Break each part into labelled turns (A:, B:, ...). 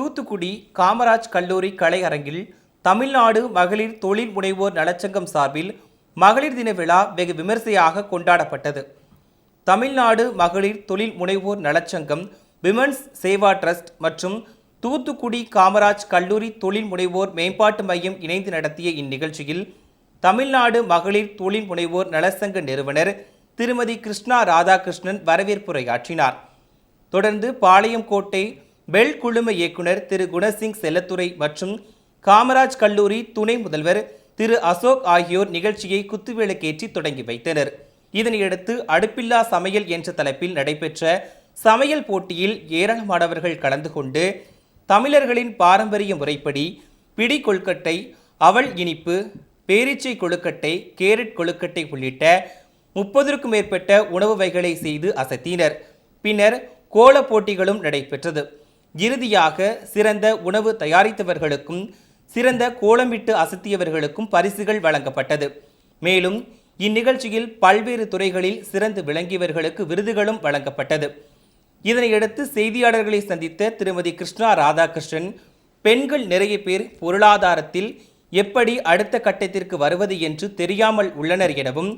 A: தூத்துக்குடி காமராஜ் கல்லூரி கலையரங்கில் தமிழ்நாடு மகளிர் தொழில் முனைவோர் நலச்சங்கம் சார்பில் மகளிர் தின விழா வெகு விமர்சையாக கொண்டாடப்பட்டது. தமிழ்நாடு மகளிர் தொழில் முனைவோர் நலச்சங்கம், விமன்ஸ் சேவா ட்ரஸ்ட் மற்றும் தூத்துக்குடி காமராஜ் கல்லூரி தொழில் முனைவோர் மேம்பாட்டு மையம் இணைந்து நடத்திய இந்நிகழ்ச்சியில் தமிழ்நாடு மகளிர் தொழில் முனைவோர் நலச்சங்க நிறுவனர் திருமதி கிருஷ்ணா ராதாகிருஷ்ணன் வரவேற்புரையாற்றினார். தொடர்ந்து பாளையங்கோட்டை பெல் குழும இயக்குனர் திரு குணசிங் செல்லத்துறை மற்றும் காமராஜ் கல்லூரி துணை முதல்வர் திரு அசோக் ஆகியோர் நிகழ்ச்சியை குத்துவிளக்கேற்றி தொடங்கி வைத்தனர். இதனையடுத்து அடுப்பில்லா சமையல் என்ற தலைப்பில் நடைபெற்ற சமையல் போட்டியில் ஏராளமானவர்கள் கலந்து கொண்டு தமிழர்களின் பாரம்பரிய முறைப்படி பிடி கொழுக்கட்டை, அவல் இனிப்பு, பேரீச்சை கொழுக்கட்டை, கேரட் கொழுக்கட்டை உள்ளிட்ட 30க்கும் மேற்பட்ட உணவு வகைகளை செய்து அசத்தினர். பின்னர் கோல போட்டிகளும் நடைபெற்றது. இறுதியாக சிறந்த உணவு தயாரித்தவர்களுக்கும் சிறந்த கோலமிட்டு அசத்தியவர்களுக்கும் பரிசுகள் வழங்கப்பட்டது. மேலும் இந்நிகழ்ச்சியில் பல்வேறு துறைகளில் சிறந்து விளங்கியவர்களுக்கு விருதுகளும் வழங்கப்பட்டது. இதனையடுத்து செய்தியாளர்களை சந்தித்த திருமதி கிருஷ்ணா ராதாகிருஷ்ணன், பெண்கள் நிறைய பேர் பொருளாதாரத்தில் எப்படி அடுத்த கட்டத்திற்கு வருவது என்று தெரியாமல் உள்ளனர் எனவும்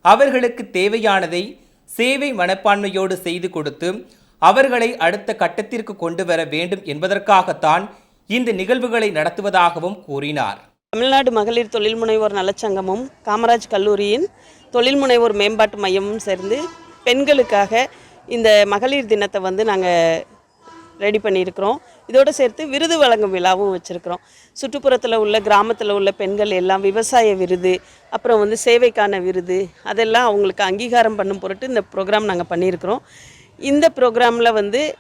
A: அவர்களுக்கு தேவையானதை சேவை மனப்பான்மையோடு செய்து கொடுத்து அவர்களை அடுத்த கட்டத்திற்கு கொண்டு வர வேண்டும் என்பதற்காகத்தான் இந்த நிகழ்வுகளை நடத்துவதாகவும் கூறினார்.
B: தமிழ்நாடு மகளிர் தொழில் முனைவோர் நலச்சங்கமும் காமராஜ் கல்லூரியின் தொழில் முனைவோர் மேம்பாட்டு மையமும் சேர்ந்து பெண்களுக்காக இந்த மகளிர் தினத்தை நாங்கள் ரெடி பண்ணியிருக்கிறோம். இதோடு சேர்த்து விருது வழங்கும் விழாவும் வச்சுருக்கிறோம். சுற்றுப்புறத்தில் உள்ள கிராமத்தில் உள்ள பெண்கள் எல்லாம் விவசாய விருது, அப்புறம் சேவைக்கான விருது, அதெல்லாம் அவங்களுக்கு அங்கீகாரம் பண்ணும் பொருட்டு இந்த ப்ரோக்ராம் நாங்கள் பண்ணியிருக்கிறோம். இந்த ப்ரோக்ராமில்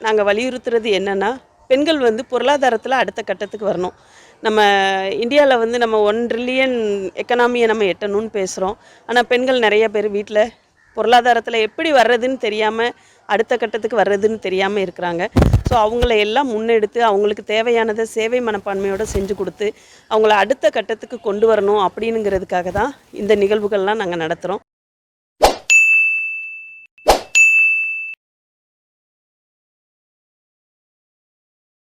B: நாங்கள் வலியுறுத்துறது என்னென்னா, பெண்கள் பொருளாதாரத்தில் அடுத்த கட்டத்துக்கு வரணும். நம்ம இந்தியாவில் நம்ம 1 ட்ரில்லியன் எக்கனாமியை நம்ம எட்டணும்னு பேசுகிறோம். ஆனால் பெண்கள் நிறைய பேர் வீட்டில் பொருளாதாரத்தில் எப்படி வர்றதுன்னு தெரியாமல், அடுத்த கட்டத்துக்கு வர்றதுன்னு தெரியாமல் இருக்கிறாங்க. ஸோ அவங்கள எல்லாம் முன்னெடுத்து அவங்களுக்கு தேவையானதை சேவை மனப்பான்மையோடு செஞ்சு கொடுத்து அவங்கள அடுத்த கட்டத்துக்கு கொண்டு வரணும் அப்படிங்கிறதுக்காக தான் இந்த நிகழ்வுகள்லாம் நாங்கள் நடத்துகிறோம்.